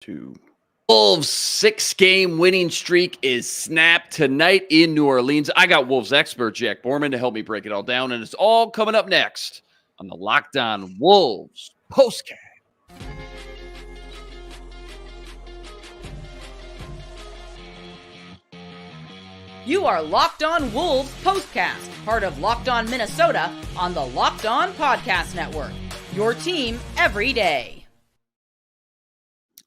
2. Wolves' 6-game winning streak is snapped tonight in New Orleans. I got Wolves expert Jack Borman to help me break it all down, and it's all coming up next on the Locked On Wolves postcast. You are Locked On Wolves postcast, part of Locked On Minnesota on the Locked On Podcast Network. Your team every day.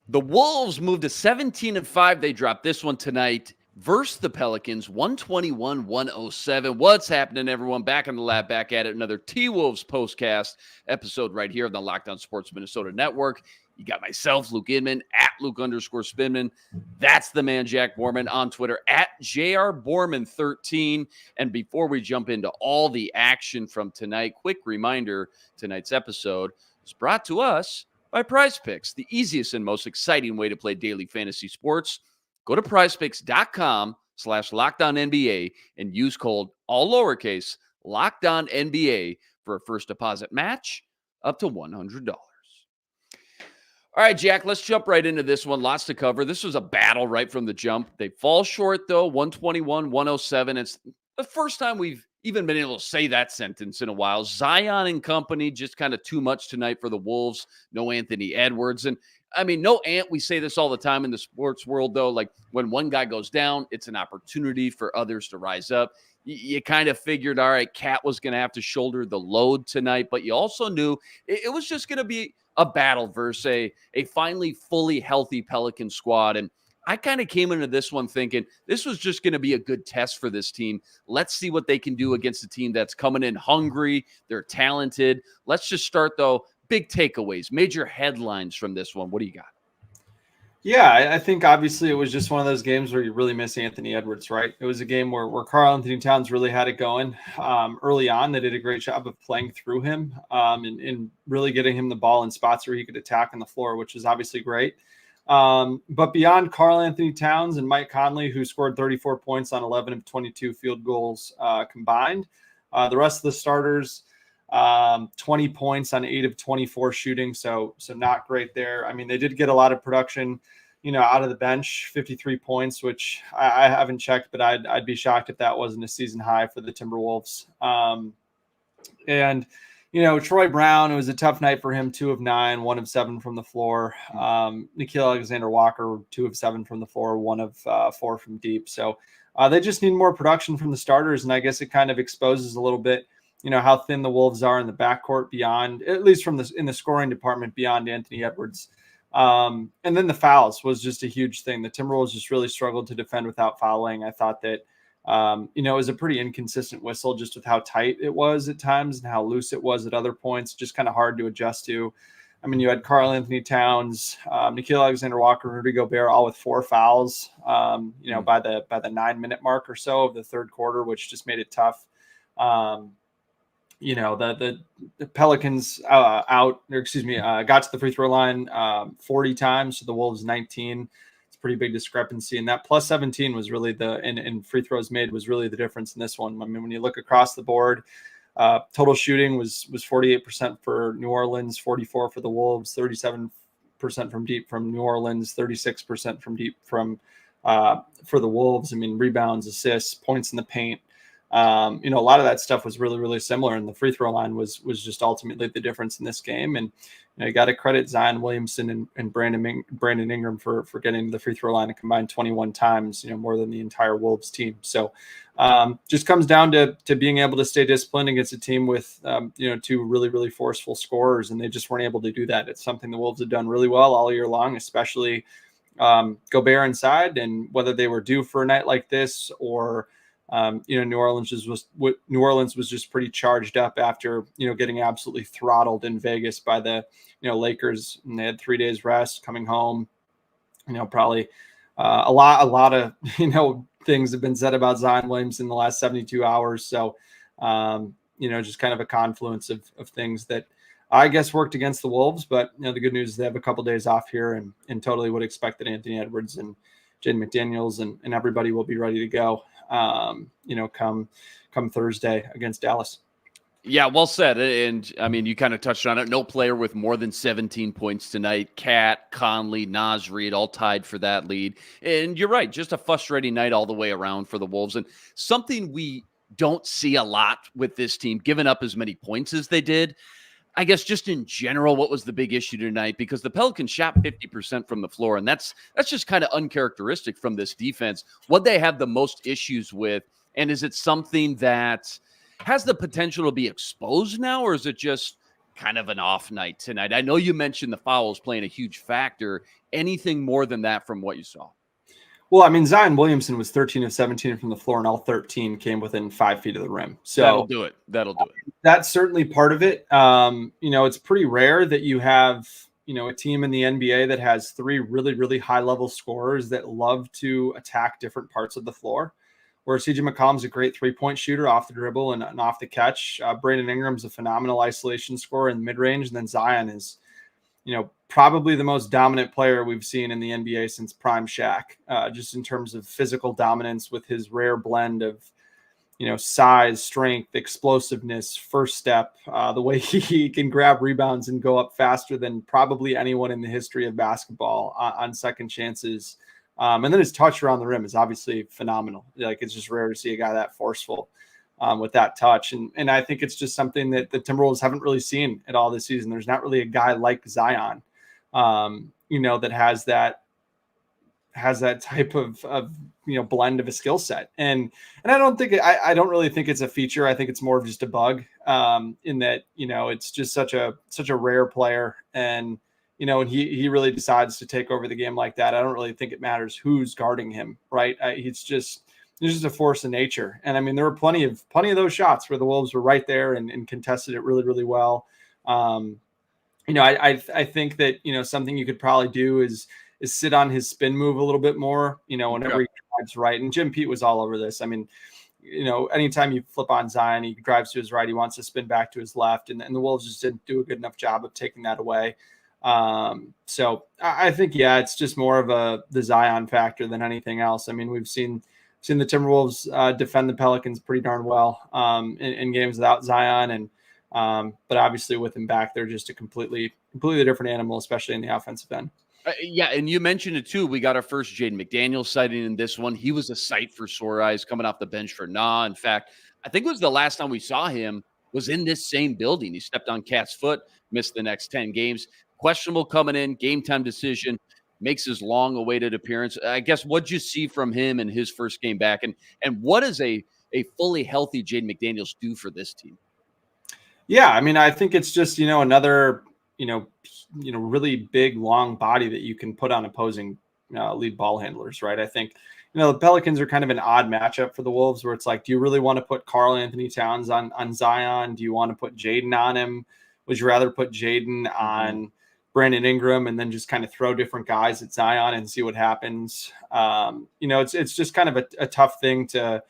The Wolves moved to 17-5. They dropped this one tonight versus the Pelicans, 121-107. What's happening, everyone? Back in the lab, back at it. Another T-Wolves postcast episode right here on the Locked On Sports Minnesota Network. You got myself, Luke Inman, at Luke_Spinman. That's the man, Jack Borman, on Twitter, at JRBorman13. And before we jump into all the action from tonight, quick reminder, tonight's episode is brought to us by PrizePicks, the easiest and most exciting way to play daily fantasy sports. Go to prizepicks.com/LockedOnNBA and use code, all lowercase, LockedOnNBA for a first deposit match up to $100. All right, Jack, let's jump right into this one. Lots to cover. This was a battle right from the jump. They fall short, though, 121-107. It's the first time we've even been able to say that sentence in a while. Zion and company, just kind of too much tonight for the Wolves. No Anthony Edwards. And, I mean, no Ant. We say this all the time in the sports world, though. Like, when one guy goes down, it's an opportunity for others to rise up. You kind of figured, all right, Cat was going to have to shoulder the load tonight. But you also knew it was just going to be a battle versus a finally fully healthy Pelican squad. And I kind of came into this one thinking this was just going to be a good test for this team. Let's see what they can do against a team that's coming in hungry. They're talented. Let's just start, though. Big takeaways, major headlines from this one. What do you got? Yeah, I think obviously it was just one of those games where you really miss Anthony Edwards, right? It was a game where Karl-Anthony Towns really had it going early on. They did a great job of playing through him and really getting him the ball in spots where he could attack on the floor, which was obviously great. But beyond Karl-Anthony Towns and Mike Conley, who scored 34 points on 11 of 22 field goals combined, the rest of the starters, 20 points on 8 of 24 shooting. So not great there. I mean, they did get a lot of production, out of the bench, 53 points, which I haven't checked, but I'd be shocked if that wasn't a season high for the Timberwolves. And Troy Brown, it was a tough night for him, 2 of 9, 1 of 7 from the floor. Nickeil Alexander-Walker, 2 of 7 from the floor, 1 of 4 from deep. So they just need more production from the starters. And I guess it kind of exposes a little bit, how thin the Wolves are in the backcourt beyond, at least in the scoring department, beyond Anthony Edwards. And then the fouls was just a huge thing. The Timberwolves just really struggled to defend without fouling. I thought that, it was a pretty inconsistent whistle just with how tight it was at times and how loose it was at other points, just kind of hard to adjust to. I mean, you had Karl-Anthony Towns, Nickeil Alexander-Walker, Rudy Gobert, all with 4 fouls, by the 9-minute mark or so of the third quarter, which just made it tough. The Pelicans got to the free throw line 40 times to the Wolves 19. It's a pretty big discrepancy. And that plus 17 was really and free throws made was really the difference in this one. I mean, when you look across the board, total shooting was 48% for New Orleans, 44 for the Wolves, 37% from deep from New Orleans, 36% from deep for the Wolves. I mean, rebounds, assists, points in the paint. A lot of that stuff was really, really similar, and the free throw line was just ultimately the difference in this game. And you got to credit Zion Williamson and Brandon Ingram for getting to the free throw line a combined 21 times, more than the entire Wolves team. So just comes down to being able to stay disciplined against a team with 2 really, really forceful scorers, and they just weren't able to do that. It's something the Wolves have done really well all year long, especially Gobert inside, and whether they were due for a night like this or New Orleans was just pretty charged up after, getting absolutely throttled in Vegas by the, Lakers, and they had 3 days rest coming home. Probably a lot of, things have been said about Zion Williamson in the last 72 hours. So, just kind of a confluence of things that I guess worked against the Wolves, but the good news is they have a couple days off here and totally would expect that Anthony Edwards and Jaden McDaniels and everybody will be ready to go. Come Thursday against Dallas. Yeah, well said. And I mean, you kind of touched on it. No player with more than 17 points tonight. Cat, Conley, Naz Reid all tied for that lead. And you're right, just a frustrating night all the way around for the Wolves. And something we don't see a lot with this team, giving up as many points as they did. I guess just in general, what was the big issue tonight? Because the Pelicans shot 50% from the floor, and that's just kind of uncharacteristic from this defense. What they have the most issues with, and is it something that has the potential to be exposed now, or is it just kind of an off night tonight? I know you mentioned the fouls playing a huge factor. Anything more than that from what you saw? Well, I mean, Zion Williamson was 13 of 17 from the floor, and all 13 came within 5 feet of the rim. So that'll do it. That's certainly part of it. It's pretty rare that you have, a team in the NBA that has 3 really, really high level scorers that love to attack different parts of the floor. Where CJ McCollum's a great 3-point shooter off the dribble and off the catch. Brandon Ingram's a phenomenal isolation scorer in mid range, and then Zion is, probably the most dominant player we've seen in the NBA since prime Shaq, just in terms of physical dominance with his rare blend of, size, strength, explosiveness, first step, the way he can grab rebounds and go up faster than probably anyone in the history of basketball on second chances. And then his touch around the rim is obviously phenomenal. Like, it's just rare to see a guy that forceful with that touch. And I think it's just something that the Timberwolves haven't really seen at all this season. There's not really a guy like Zion, that has that type of blend of a skill set. And I don't really think it's a feature. I think it's more of just a bug, in that, it's just such a rare player. And, and he really decides to take over the game like that. I don't really think it matters who's guarding him. Right. He's just a force of nature. And I mean, there were plenty of those shots where the Wolves were right there and contested it really, really well. I think that, something you could probably do is sit on his spin move a little bit more, whenever he drives right. And Jim Pete was all over this. I mean, anytime you flip on Zion, he drives to his right, he wants to spin back to his left. And the Wolves just didn't do a good enough job of taking that away. So I think, it's just more of the Zion factor than anything else. I mean, we've seen the Timberwolves defend the Pelicans pretty darn well in games without Zion. And but obviously with him back, they're just a completely different animal, especially in the offensive end. And you mentioned it too. We got our first Jaden McDaniel sighting in this one. He was a sight for sore eyes coming off the bench for Nah. In fact, I think it was the last time we saw him was in this same building. He stepped on Cat's foot, missed the next 10 games. Questionable coming in, game time decision, makes his long-awaited appearance. I guess, what'd you see from him in his first game back? And what does a fully healthy Jaden McDaniels do for this team? Yeah, I mean, I think it's just, another, really big, long body that you can put on opposing lead ball handlers, right? I think, the Pelicans are kind of an odd matchup for the Wolves, where it's like, do you really want to put Karl Anthony Towns on Zion? Do you want to put Jaden on him? Would you rather put Jaden on Brandon Ingram and then just kind of throw different guys at Zion and see what happens? It's just kind of a tough thing to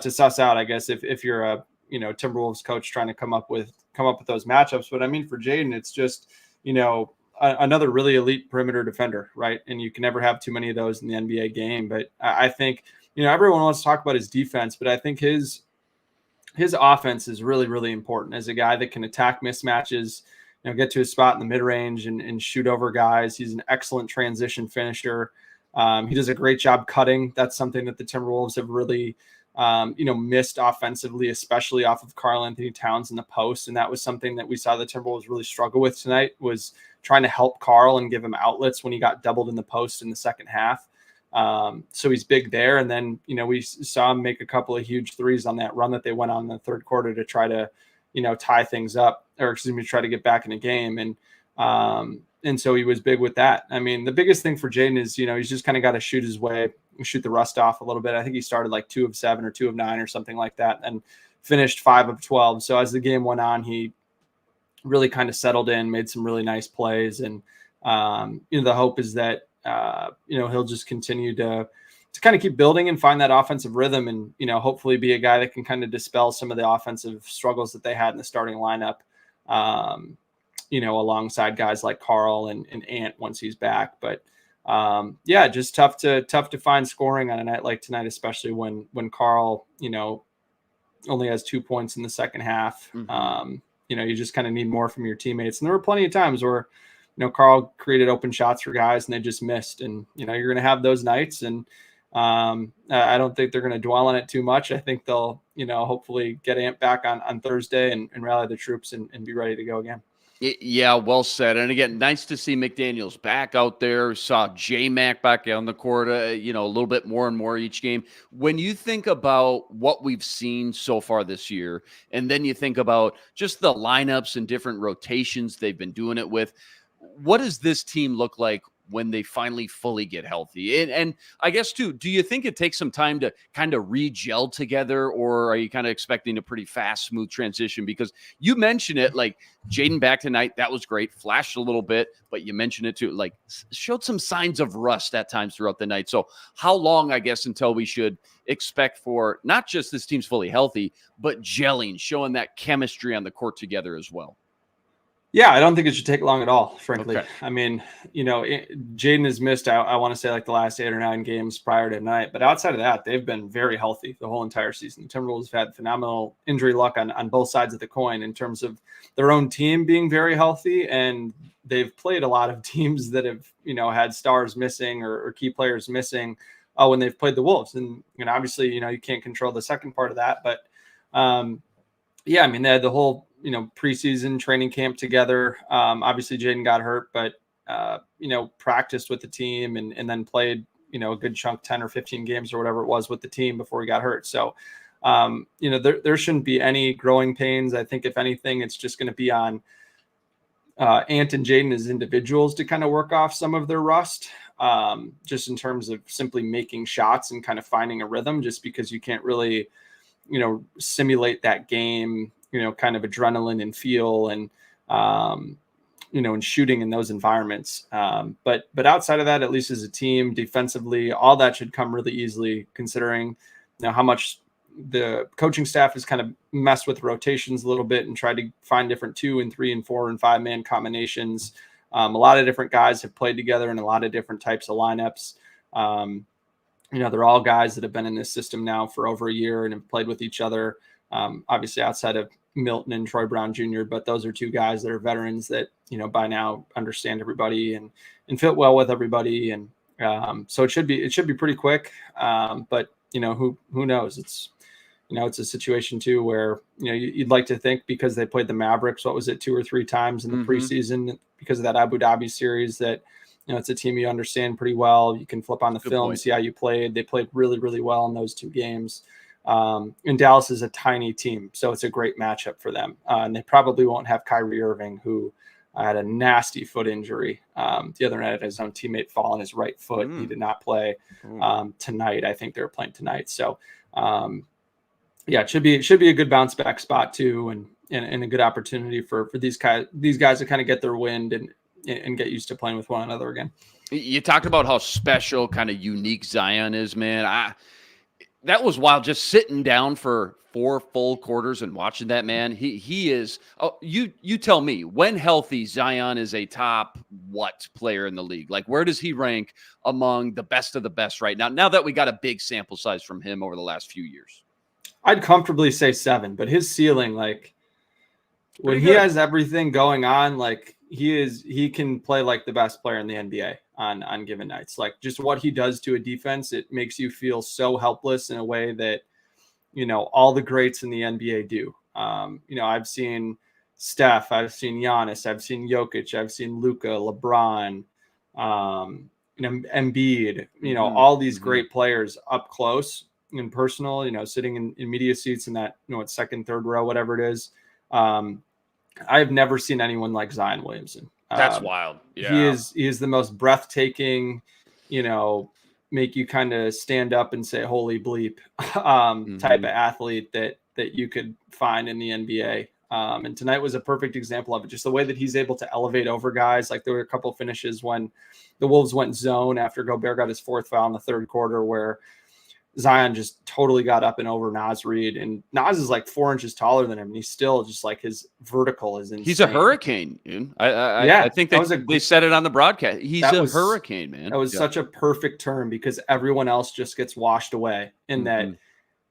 suss out, I guess, if you're a Timberwolves coach trying to come up with those matchups. But I mean, for Jaden, it's just another really elite perimeter defender, right? And you can never have too many of those in the NBA game. But I think everyone wants to talk about his defense, but I think his offense is really, really important as a guy that can attack mismatches, get to his spot in the mid-range and shoot over guys. He's an excellent transition finisher. He does a great job cutting. That's something that the Timberwolves have really, missed offensively, especially off of Karl Anthony Towns in the post. And that was something that we saw the Timberwolves really struggle with tonight, was trying to help Karl and give him outlets when he got doubled in the post in the second half. So he's big there. And then, we saw him make a couple of huge threes on that run that they went on in the third quarter to try to, tie things up, or try to get back in the game. And so he was big with that. I mean, the biggest thing for Jaden is, he's just kind of got to shoot the rust off a little bit. I think he started like 2 of 7 or 2 of 9 or something like that, and finished 5 of 12. So as the game went on, he really kind of settled in, made some really nice plays. And, the hope is that, he'll just continue to kind of keep building and find that offensive rhythm, and, hopefully be a guy that can kind of dispel some of the offensive struggles that they had in the starting lineup, alongside guys like Karl and Ant once he's back. But just tough to find scoring on a night like tonight, especially when Karl, only has 2 points in the second half. Mm-hmm. You just kind of need more from your teammates. And there were plenty of times where, Carl created open shots for guys and they just missed. And, you're going to have those nights. And I don't think they're going to dwell on it too much. I think they'll, hopefully get amped back on Thursday and rally the troops and be ready to go again. Yeah, well said. And again, nice to see McDaniels back out there. Saw J-Mac back on the court, a little bit more and more each game. When you think about what we've seen so far this year, and then you think about just the lineups and different rotations they've been doing it with, what does this team look like when they finally fully get healthy? And I guess, too, do you think it takes some time to kind of re-gel together, or are you kind of expecting a pretty fast, smooth transition? Because you mentioned it, like Jaden back tonight, that was great, flashed a little bit, but you mentioned it too, like showed some signs of rust at times throughout the night. So how long, I guess, until we should expect for not just this team's fully healthy, but gelling, showing that chemistry on the court together as well? Yeah, I don't think it should take long at all, frankly. Okay. I mean, Jaden has missed, I want to say, like the last 8 or 9 games prior to tonight. But outside of that, they've been very healthy the whole entire season. The Timberwolves have had phenomenal injury luck on both sides of the coin in terms of their own team being very healthy. And they've played a lot of teams that have, had stars missing or key players missing when they've played the Wolves. And, obviously, you can't control the second part of that. But, yeah, I mean, they had the whole preseason training camp together. Obviously Jaden got hurt, but, practiced with the team and then played, a good chunk, 10 or 15 games or whatever it was with the team before he got hurt. So, there shouldn't be any growing pains. I think if anything, it's just going to be on Ant and Jaden as individuals to kind of work off some of their rust, just in terms of simply making shots and kind of finding a rhythm, just because you can't really, simulate that game, kind of adrenaline and feel and, and shooting in those environments. But outside of that, at least as a team defensively, all that should come really easily, considering, how much the coaching staff has kind of messed with rotations a little bit and tried to find different 2 and 3 and 4 and 5 man combinations. A lot of different guys have played together in a lot of different types of lineups. They're all guys that have been in this system now for over a year and have played with each other. Obviously outside of Milton and Troy Brown Jr., but those are 2 guys that are veterans that, by now understand everybody and fit well with everybody. And so it should be pretty quick. But who knows? It's a situation too, where, you'd like to think, because they played the Mavericks, what was it, 2 or 3 times in the preseason, because of that Abu Dhabi series, that, it's a team you understand pretty well. You can flip on the film, see how you played. They played really, really well in those 2 games. And Dallas is a tiny team, so it's a great matchup for them. And they probably won't have Kyrie Irving, who had a nasty foot injury. The other night, had his own teammate fall on his right foot. He did not play tonight. I think they're playing tonight. So, yeah, it should be a good bounce back spot too, and a good opportunity for these guys to kind of get their wind and get used to playing with one another again. You talked about how special, kind of unique Zion is, man. That was wild, just sitting down for 4 full quarters and watching that man. He is. Oh, you tell me, when healthy, Zion is a top what player in the league? Like, where does he rank among the best of the best right now? Now that we got a big sample size from him over the last few years, I'd comfortably say 7. But his ceiling, like when he has everything going on, like he can play like the best player in the NBA on given nights. Like, just what he does to a defense, it makes you feel so helpless in a way that, all the greats in the NBA do. I've seen Steph, I've seen Giannis, I've seen Jokic, I've seen Luka, LeBron, Embiid, all these great players up close and personal, sitting in media seats in that, second, third row, whatever it is. I've never seen anyone like Zion Williamson. That's wild. Yeah. He is the most breathtaking, make you kind of stand up and say, holy bleep, type of athlete that you could find in the NBA. And tonight was a perfect example of it. Just the way that he's able to elevate over guys. Like, there were a couple of finishes when the Wolves went zone after Gobert got his 4th foul in the 3rd quarter, where Zion just totally got up and over Naz Reid, and Naz is like 4 inches taller than him, and he's still just like, his vertical is insane. He's a hurricane, dude. I think they said it on the broadcast. He's a hurricane, man. That was such a perfect term, because everyone else just gets washed away in that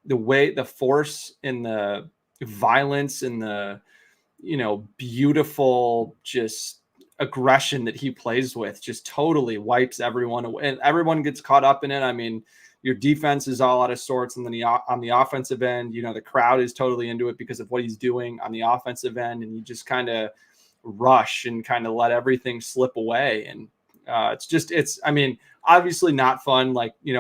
way, the force and the violence and the, beautiful just aggression that he plays with just totally wipes everyone away, and everyone gets caught up in it. I mean, your defense is all out of sorts, and then on the offensive end, the crowd is totally into it because of what he's doing on the offensive end, and you just kind of rush and kind of let everything slip away. And it's obviously not fun,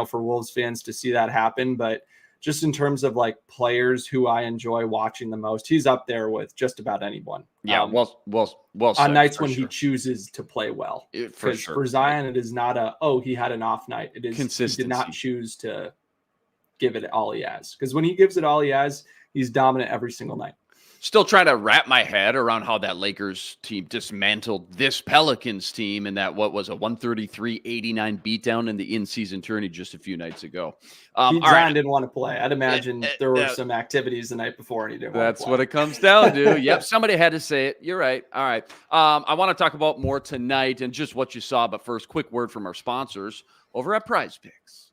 for Wolves fans to see that happen, but just in terms of players who I enjoy watching the most, he's up there with just about anyone. Yeah. Well on said, nights when he chooses to play well. For sure. For Zion, it is not he had an off night. It is consistency. He did not choose to give it all he has. Because when he gives it all he has, he's dominant every single night. Still trying to wrap my head around how that Lakers team dismantled this Pelicans team in that, what was a 133-89 beatdown in the in-season tourney just a few nights ago. Zion didn't want to play. I'd imagine there were some activities the night before and he didn't want to play. That's what it comes down to. Yep, somebody had to say it. You're right. All right. I want to talk about more tonight and just what you saw, but first, quick word from our sponsors over at Prize Picks.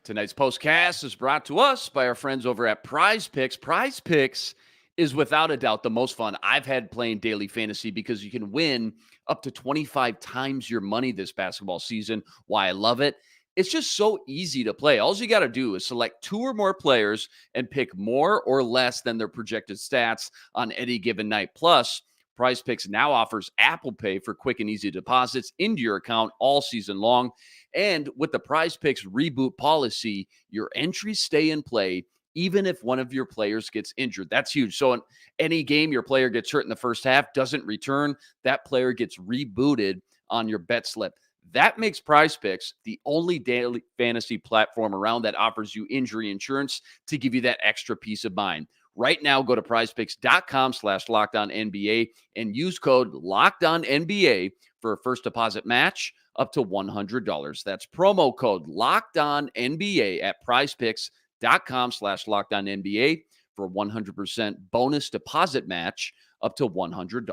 Tonight's postcast is brought to us by our friends over at Prize Picks. Prize Picks is without a doubt the most fun I've had playing daily fantasy because you can win up to 25 times your money this basketball season. Why I love it? It's just so easy to play. All you got to do is select 2 or more players and pick more or less than their projected stats on any given night. Plus, Prize Picks now offers Apple Pay for quick and easy deposits into your account all season long. And with the Prize Picks reboot policy, your entries stay in play even if one of your players gets injured. That's huge. So in any game your player gets hurt in the first half, doesn't return, that player gets rebooted on your bet slip. That makes Prize Picks the only daily fantasy platform around that offers you injury insurance to give you that extra peace of mind. Right now, go to prizepicks.com/LockedOnNBA and use code LockedOnNBA for a first deposit match up to $100. That's promo code LockedOnNBA at prizepicks.com/LockedOnNBA for a 100% bonus deposit match up to $100.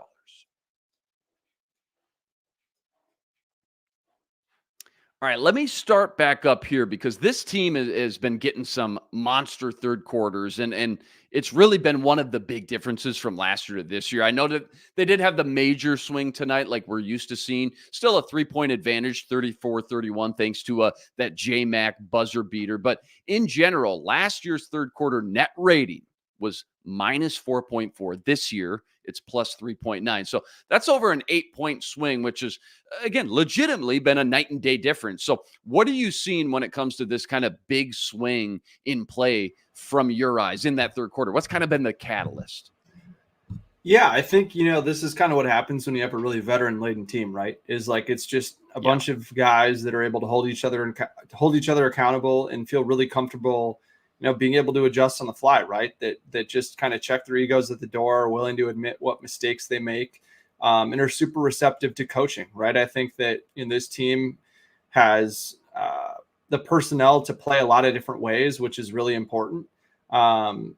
All right, let me start back up here because this team has been getting some monster third quarters, and it's really been one of the big differences from last year to this year. I know that they did have the major swing tonight like we're used to seeing. Still a 3-point advantage, 34-31, thanks to that J-Mac buzzer beater. But in general, last year's third quarter net rating was minus 4.4. This year, it's plus 3.9. So that's over an 8-point swing, which is, again, legitimately been a night and day difference. So what are you seeing when it comes to this kind of big swing in play from your eyes in that third quarter? What's kind of been the catalyst? Yeah, I think, this is kind of what happens when you have a really veteran-laden team, right? Is it's just a bunch of guys that are able to hold each other accountable and feel really comfortable, being able to adjust on the fly, right? That just kind of check their egos at the door, are willing to admit what mistakes they make, and are super receptive to coaching, right? I think that this team has the personnel to play a lot of different ways, which is really important. And,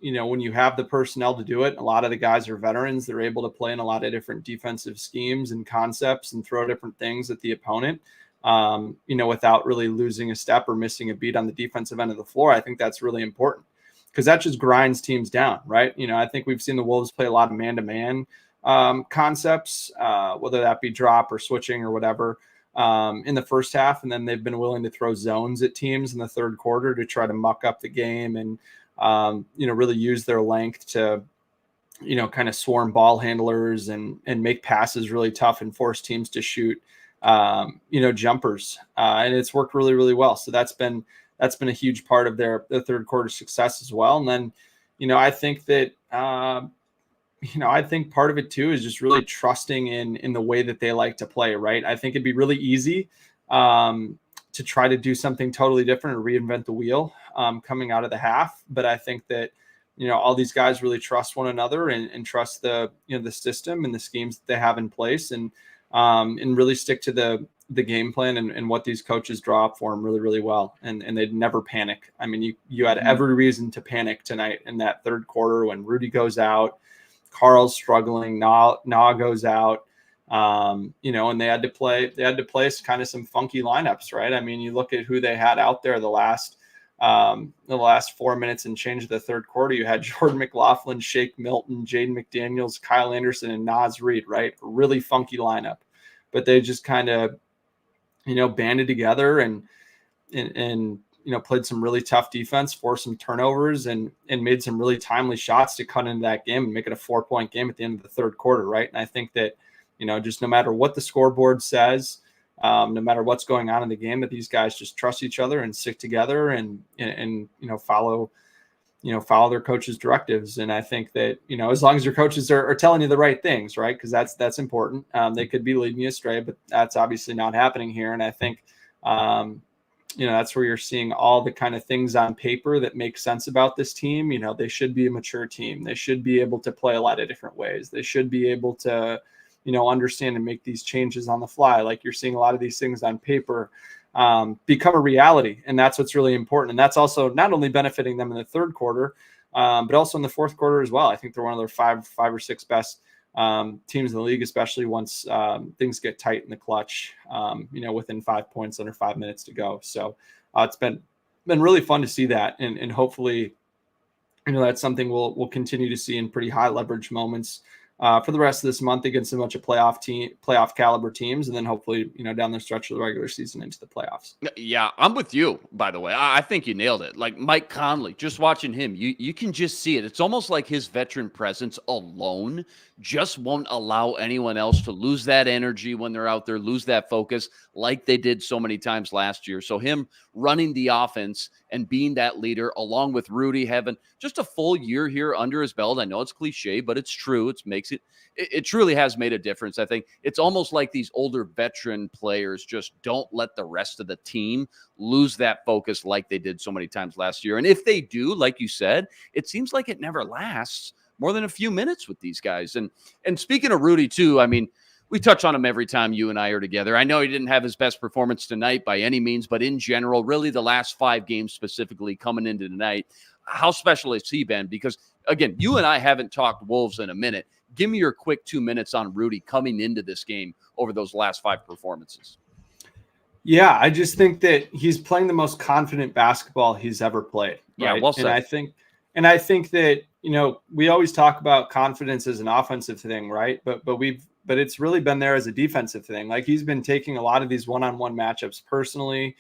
when you have the personnel to do it, a lot of the guys are veterans. They're able to play in a lot of different defensive schemes and concepts and throw different things at the opponent. Without really losing a step or missing a beat on the defensive end of the floor. I think that's really important because that just grinds teams down, right? I think we've seen the Wolves play a lot of man-to-man concepts, whether that be drop or switching or whatever, in the first half. And then they've been willing to throw zones at teams in the third quarter to try to muck up the game and, really use their length to, kind of swarm ball handlers and make passes really tough and force teams to shoot jumpers, and it's worked really, really well. So that's been a huge part of their third quarter success as well. And then, I think that, I think part of it too is just really trusting in the way that they like to play, right? I think it'd be really easy to try to do something totally different or reinvent the wheel coming out of the half. But I think that, all these guys really trust one another and trust the system and the schemes that they have in place, and really stick to the game plan and what these coaches draw up for them really, really well. And they'd never panic. I mean, you had every reason to panic tonight in that third quarter when Rudy goes out, Carl's struggling, Na goes out. And they had to play kind of some funky lineups, right? I mean, you look at who they had out there the last 4 minutes and change of the third quarter. You had Jordan McLaughlin, Shake Milton, Jaden McDaniels, Kyle Anderson, and Naz Reid, right? A really funky lineup, but they just kind of, banded together and played some really tough defense, forced some turnovers, and made some really timely shots to cut into that game and make it a 4-point game at the end of the third quarter, right? And I think that, just no matter what the scoreboard says, no matter what's going on in the game, that these guys just trust each other and stick together and follow their coaches' directives. And I think that, as long as your coaches are telling you the right things, right? Because that's important. They could be leading you astray, but that's obviously not happening here. And I think, that's where you're seeing all the kind of things on paper that make sense about this team. They should be a mature team. They should be able to play a lot of different ways. They should be able to, understand and make these changes on the fly. Like you're seeing a lot of these things on paper become a reality. And that's what's really important. And that's also not only benefiting them in the third quarter, but also in the fourth quarter as well. I think they're one of their five or six best teams in the league, especially once things get tight in the clutch, within 5 points under 5 minutes to go. So it's been really fun to see that. And hopefully, that's something we'll continue to see in pretty high leverage moments for the rest of this month against a bunch of playoff caliber teams, and then hopefully, down the stretch of the regular season into the playoffs. Yeah, I'm with you, by the way. I think you nailed it. Like Mike Conley, just watching him, you can just see it. It's almost like his veteran presence alone just won't allow anyone else to lose that energy when they're out there, lose that focus like they did so many times last year. So him running the offense and being that leader, along with Rudy having just a full year here under his belt. I know it's cliche, but it's true. It truly has made a difference. I think it's almost like these older veteran players just don't let the rest of the team lose that focus like they did so many times last year. And if they do, like you said, it seems like it never lasts more than a few minutes with these guys. And speaking of Rudy too, I mean, we touch on him every time you and I are together. I know he didn't have his best performance tonight by any means, but in general, really the last 5 games specifically coming into tonight, how special has he been? Because again, you and I haven't talked Wolves in a minute. Give me your quick 2 minutes on Rudy coming into this game over those last 5 performances. Yeah, I just think that he's playing the most confident basketball he's ever played. Right? Yeah, well said. And I think that, we always talk about confidence as an offensive thing, right? But it's really been there as a defensive thing. Like he's been taking a lot of these one-on-one matchups personally.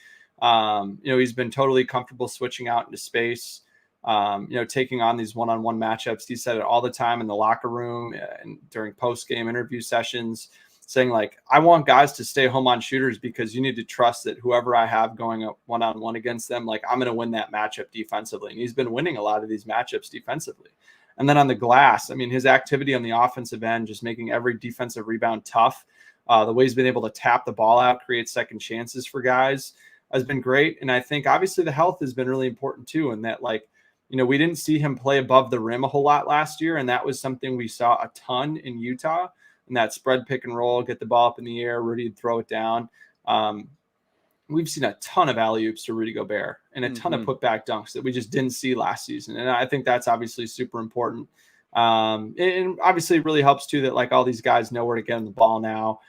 He's been totally comfortable switching out into space. Taking on these one-on-one matchups. He said it all the time in the locker room and during post-game interview sessions, saying like, I want guys to stay home on shooters because you need to trust that whoever I have going up one-on-one against them, like I'm going to win that matchup defensively. And he's been winning a lot of these matchups defensively. And then on the glass, I mean, his activity on the offensive end, just making every defensive rebound tough. The way he's been able to tap the ball out, create second chances for guys has been great. And I think obviously the health has been really important too. And that like, we didn't see him play above the rim a whole lot last year. And that was something we saw a ton in Utah, and that spread pick and roll, get the ball up in the air, Rudy would throw it down. We've seen a ton of alley-oops to Rudy Gobert and a ton of putback dunks that we just didn't see last season. And I think that's obviously super important. And obviously it really helps too that like all these guys know where to get in the ball now.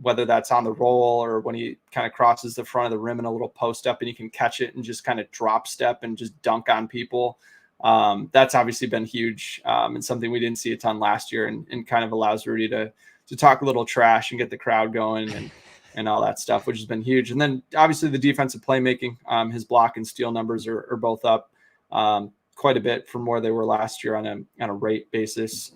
Whether that's on the roll or when he kind of crosses the front of the rim in a little post up and he can catch it and just kind of drop step and just dunk on people. That's obviously been huge and something we didn't see a ton last year, and kind of allows Rudy to talk a little trash and get the crowd going and all that stuff, which has been huge. And then obviously the defensive playmaking, his block and steal numbers are both up quite a bit from where they were last year on a rate basis.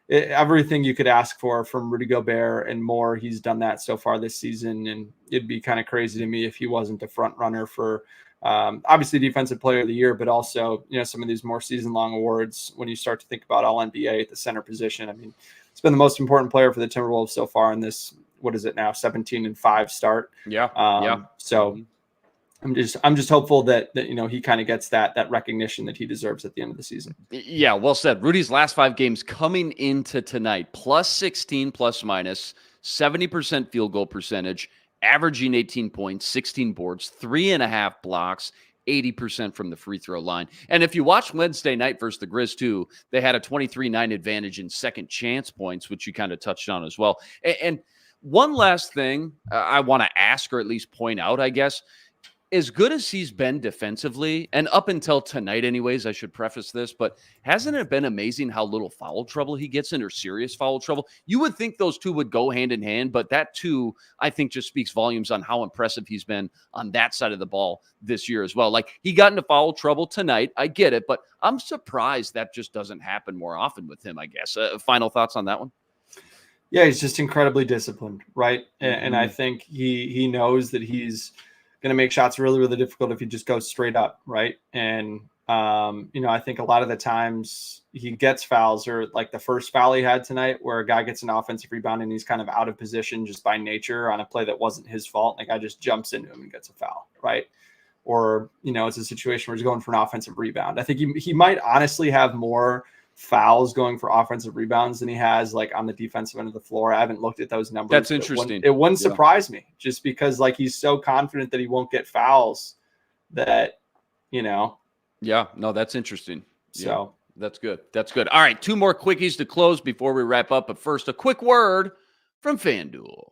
Everything you could ask for from Rudy Gobert and more, he's done that so far this season. And it'd be kind of crazy to me if he wasn't the front runner for obviously defensive player of the year, but also, some of these more season long awards when you start to think about all NBA at the center position. I mean, it's been the most important player for the Timberwolves so far in this, what is it now? 17-5 start. Yeah. So I'm just hopeful that he kind of gets that recognition that he deserves at the end of the season. Yeah, well said. Rudy's last 5 games coming into tonight, plus 16 plus minus, 70% field goal percentage, averaging 18 points, 16 boards, 3.5 blocks, 80% from the free throw line. And if you watch Wednesday night versus the Grizz too, they had a 23-9 advantage in second chance points, which you kind of touched on as well. And one last thing I want to ask, or at least point out, I guess, as good as he's been defensively, and up until tonight anyways, I should preface this, but hasn't it been amazing how little foul trouble he gets in, or serious foul trouble? You would think those two would go hand in hand, but that too, I think, just speaks volumes on how impressive he's been on that side of the ball this year as well. Like, he got into foul trouble tonight, I get it, but I'm surprised that just doesn't happen more often with him, I guess. Final thoughts on that one? Yeah, he's just incredibly disciplined, right? And I think he knows that he's going to make shots really, really difficult if he just goes straight up, right? And, I think a lot of the times he gets fouls, or like the first foul he had tonight where a guy gets an offensive rebound and he's kind of out of position just by nature on a play that wasn't his fault. And the guy just jumps into him and gets a foul, right? Or, it's a situation where he's going for an offensive rebound. I think he might honestly have more fouls going for offensive rebounds than he has like on the defensive end of the floor. I haven't looked at those numbers. That's interesting. It wouldn't surprise me, just because like he's so confident that he won't get fouls that, Yeah, no, that's interesting. So that's good. That's good. All right, 2 more quickies to close before we wrap up. But first, a quick word from FanDuel.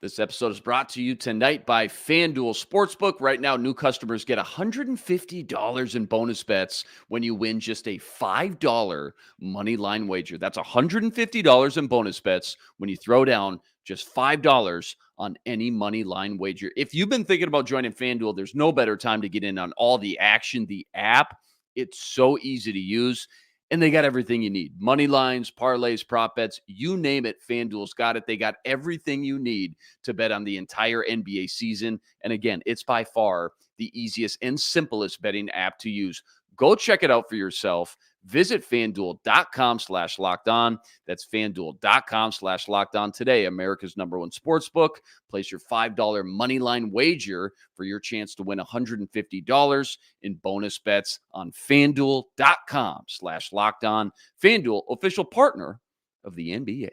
This episode is brought to you tonight by FanDuel Sportsbook. Right now, new customers get $150 in bonus bets when you win just a $5 money line wager. That's $150 in bonus bets when you throw down just $5 on any money line wager. If you've been thinking about joining FanDuel, there's no better time to get in on all the action. The app, it's so easy to use. And they got everything you need. Money lines, parlays, prop bets, you name it, FanDuel's got it. They got everything you need to bet on the entire NBA season. And again, it's by far the easiest and simplest betting app to use. Go check it out for yourself. Visit FanDuel.com/lockedon. That's FanDuel.com/lockedon today. America's #1 sportsbook. Place your $5 moneyline wager for your chance to win $150 in bonus bets on FanDuel.com/lockedon. FanDuel, official partner of the NBA.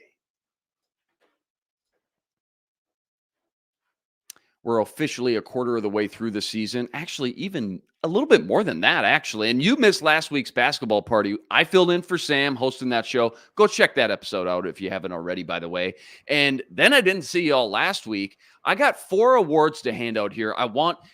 We're officially a quarter of the way through the season. Actually, even a little bit more than that, actually. And you missed last week's basketball party. I filled in for Sam hosting that show. Go check that episode out if you haven't already, by the way. And then I didn't see y'all last week. I got 4 awards to hand out here.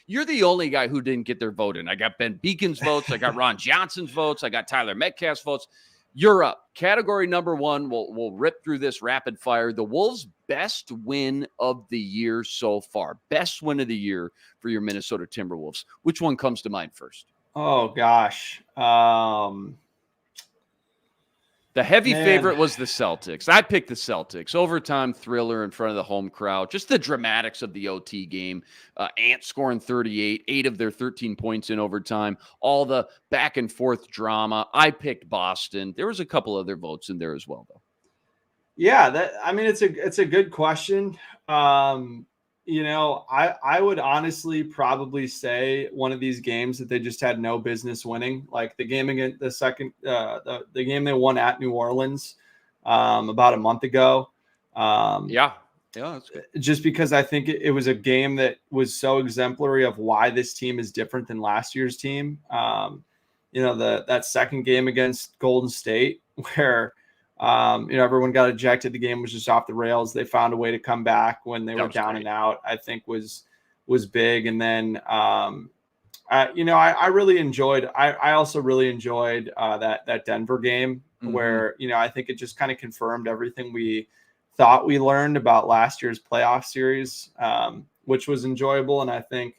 You're the only guy who didn't get their vote in. I got Ben Beacon's votes. I got Ron Johnson's votes. I got Tyler Metcalf's votes. You're up. Category number 1, we'll rip through this rapid fire. The Wolves' best win of the year so far. Best win of the year for your Minnesota Timberwolves. Which one comes to mind first? Oh, gosh. The heavy favorite was the Celtics. I picked the Celtics. Overtime thriller in front of the home crowd. Just the dramatics of the OT game. Ant scoring 38, 8 of their 13 points in overtime. All the back and forth drama. I picked Boston. There was a couple other votes in there as well, though. Yeah, it's a good question. I would honestly probably say one of these games that they just had no business winning, like the game against the game they won at New Orleans about a month ago. Yeah, that's good. Just because I think it was a game that was so exemplary of why this team is different than last year's team. That second game against Golden State where everyone got ejected. The game was just off the rails. They found a way to come back when they were down and out, I think was big. And then, I also really enjoyed that Denver game where, I think it just kind of confirmed everything we thought we learned about last year's playoff series, which was enjoyable. And I think,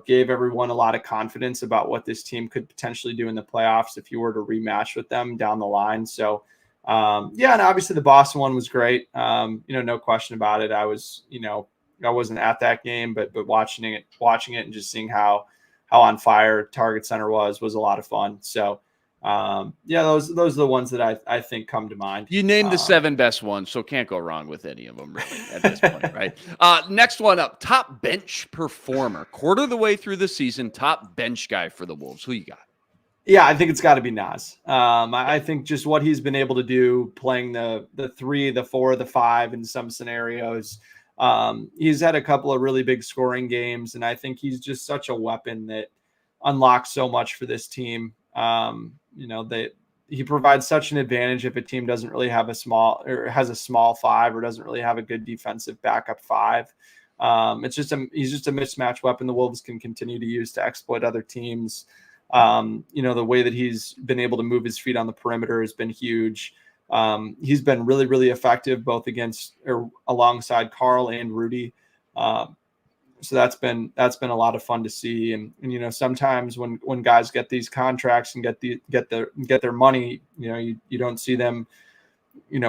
gave everyone a lot of confidence about what this team could potentially do in the playoffs if you were to rematch with them down the line. So, and obviously the Boston one was great. No question about it. I wasn't at that game, but watching it and just seeing how on fire Target Center was a lot of fun. So, those are the ones that I think come to mind. You named the 7 best ones, so can't go wrong with any of them really at this point, right? Next one up, top bench performer. Quarter of the way through the season, top bench guy for the Wolves. Who you got? Yeah, I think it's got to be Naz. I think just what he's been able to do playing the 3, the 4, the 5 in some scenarios, He's had a couple of really big scoring games, and I think he's just such a weapon that unlocks so much for this team. He provides such an advantage if a team doesn't really have has a small five or doesn't really have a good defensive backup five. He's just a mismatch weapon the Wolves can continue to use to exploit other teams. The way that he's been able to move his feet on the perimeter has been huge. He's been really, really effective both against or alongside Karl and Rudy. So that's been a lot of fun to see. And sometimes when guys get these contracts and get their money, you don't see them,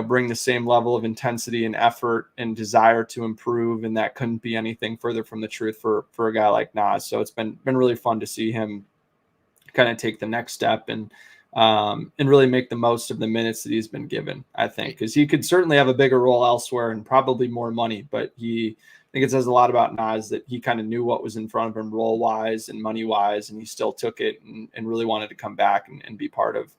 bring the same level of intensity and effort and desire to improve. And that couldn't be anything further from the truth for a guy like Naz. So it's been really fun to see him kind of take the next step and really make the most of the minutes that he's been given, I think, because he could certainly have a bigger role elsewhere and probably more money, but I think it says a lot about Naz that he kind of knew what was in front of him role wise and money wise, and he still took it and really wanted to come back and be part of,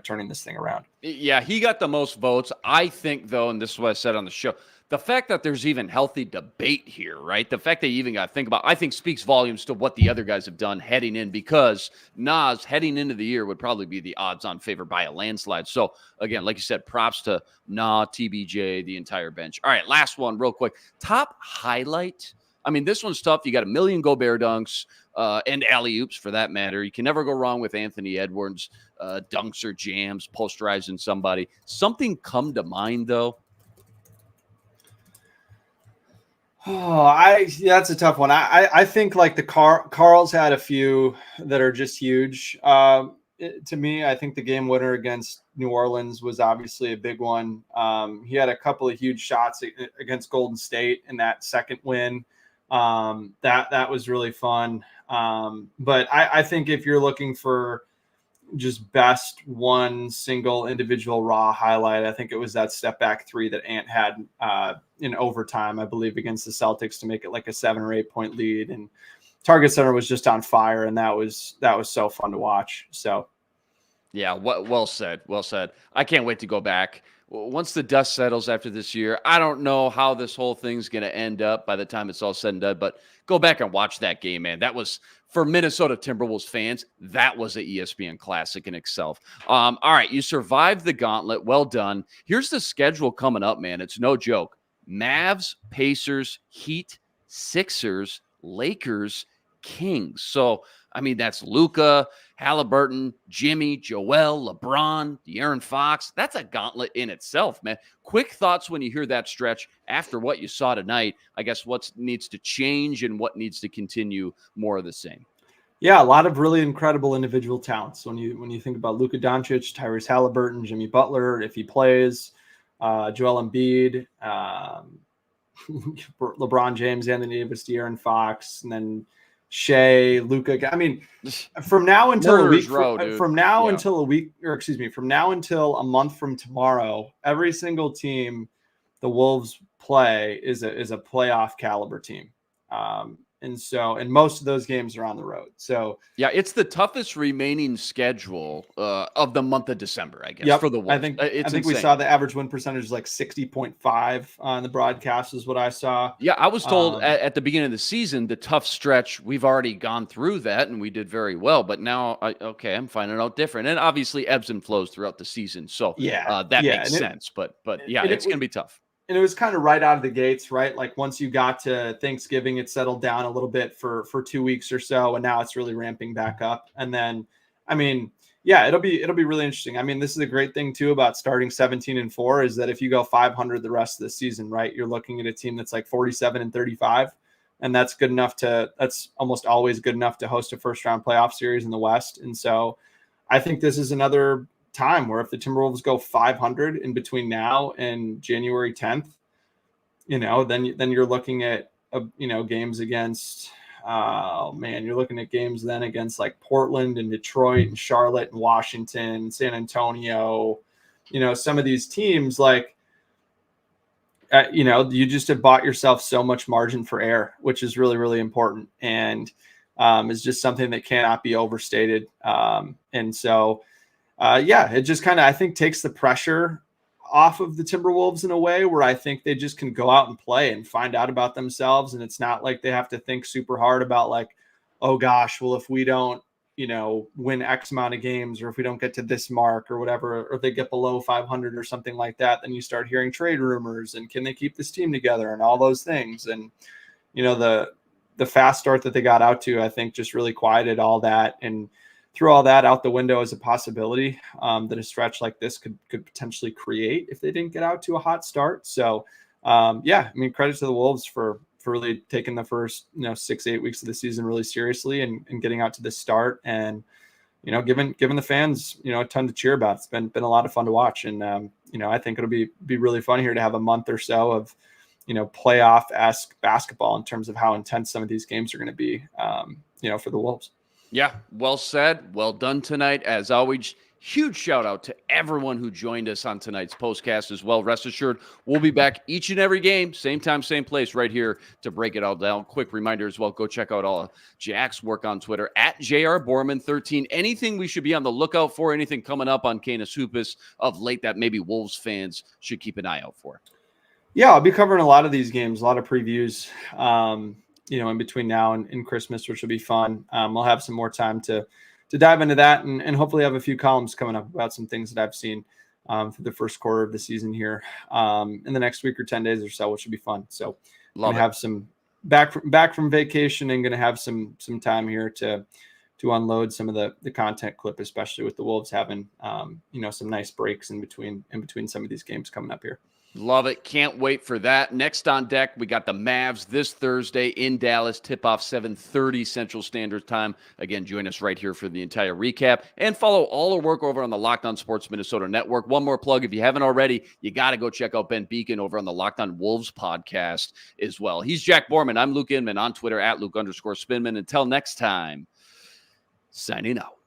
turning this thing around. Yeah, he got the most votes. I think, though, and this is what I said on the show, the fact that there's even healthy debate here, right? The fact that you even got to think about, I think speaks volumes to what the other guys have done heading in, because Naz heading into the year would probably be the odds on favor by a landslide. So again, like you said, props to TBJ, the entire bench. All right, last one real quick. Top highlight. I mean, this one's tough. You got a million Gobert dunks and alley-oops for that matter. You can never go wrong with Anthony Edwards, dunks or jams, posterizing somebody. Something come to mind, though? Oh, that's a tough one. I think like the Karl's had a few that are just huge. To me, I think the game winner against New Orleans was obviously a big one. He had a couple of huge shots against Golden State in that second win. That was really fun. But I think if you're looking for just best one single individual raw highlight, I think it was that step back three that Ant had in overtime, I believe, against the Celtics to make it like a 7 or 8 point lead. And Target Center was just on fire, and that was so fun to watch. So yeah, well said. Well said. I can't wait to go back. Once the dust settles after this year, I don't know how this whole thing's going to end up by the time it's all said and done, but go back and watch that game, man. That was, for Minnesota Timberwolves fans, that was an ESPN classic in itself. All right, you survived the gauntlet. Well done. Here's the schedule coming up, man. It's no joke. Mavs, Pacers, Heat, Sixers, Lakers, Kings. So, I mean, that's Luka, Halliburton, Jimmy, Joel, LeBron, De'Aaron Fox. That's a gauntlet in itself, man. Quick thoughts when you hear that stretch after what you saw tonight. I guess what needs to change and what needs to continue more of the same. Yeah, a lot of really incredible individual talents. When you think about Luka Doncic, Tyrese Halliburton, Jimmy Butler, if he plays, Joel Embiid, LeBron James, Anthony Davis, De'Aaron Fox, and then Shea, Luka. I mean, from now until a month from tomorrow, every single team the Wolves play is a playoff caliber team. And most of those games are on the road. So yeah, it's the toughest remaining schedule of the month of December, I guess, for the Wolves. I think we saw the average win percentage is like 60.5 on the broadcast is what I saw. Yeah, I was told at the beginning of the season, the tough stretch, we've already gone through that and we did very well. But now, I'm finding out different. And obviously ebbs and flows throughout the season. So that makes sense. But it's going to be tough. And it was kind of right out of the gates, right? Like once you got to Thanksgiving, it settled down a little bit for 2 weeks or so, and now it's really ramping back up. And then, I mean, yeah, it'll be really interesting. I mean, this is a great thing too about starting 17-4 is that if you go 500 the rest of the season, right, you're looking at a team that's like 47-35, and that's almost always good enough to host a first round playoff series in the West. And so, I think this is another time where if the Timberwolves go 500 in between now and January 10th, then you're looking at games against you're looking at games then against like Portland and Detroit and Charlotte and Washington, San Antonio, some of these teams like you just have bought yourself so much margin for error, which is really, really important and is just something that cannot be overstated. And so it just kind of, I think, takes the pressure off of the Timberwolves in a way where I think they just can go out and play and find out about themselves. And it's not like they have to think super hard about like, oh gosh, well, if we don't, win X amount of games, or if we don't get to this mark or whatever, or they get below 500 or something like that, then you start hearing trade rumors and can they keep this team together and all those things. And, the fast start that they got out to, I think just really quieted all that and threw all that out the window as a possibility that a stretch like this could potentially create if they didn't get out to a hot start. So credit to the Wolves for really taking the first 6-8 weeks of the season really seriously and getting out to this start and giving the fans a ton to cheer about. It's been a lot of fun to watch, and I think it'll be really fun here to have a month or so of playoff-esque basketball in terms of how intense some of these games are going to be for the Wolves. Yeah, well said. Well done tonight. As always, huge shout out to everyone who joined us on tonight's postcast as well. Rest assured, we'll be back each and every game, same time, same place, right here to break it all down. Quick reminder as well, go check out all of Jack's work on Twitter at JRBorman13. Anything we should be on the lookout for, anything coming up on Canis Hoopus of late that maybe Wolves fans should keep an eye out for? Yeah, I'll be covering a lot of these games, a lot of previews, in between now and Christmas, which will be fun. We'll have some more time to dive into that and hopefully have a few columns coming up about some things that I've seen for the first quarter of the season here in the next week or 10 days or so, which should be fun. So I'm gonna have some back from vacation and going to have some time here to unload some of the content clip, especially with the Wolves having some nice breaks in between some of these games coming up here. Love it. Can't wait for that. Next on deck, we got the Mavs this Thursday in Dallas. Tip-off 7:30 Central Standard Time. Again, join us right here for the entire recap. And follow all our work over on the Locked On Sports Minnesota Network. One more plug. If you haven't already, you got to go check out Ben Beacon over on the Locked On Wolves podcast as well. He's Jack Borman. I'm Luke Inman on Twitter at Luke_Spinman. Until next time, signing out.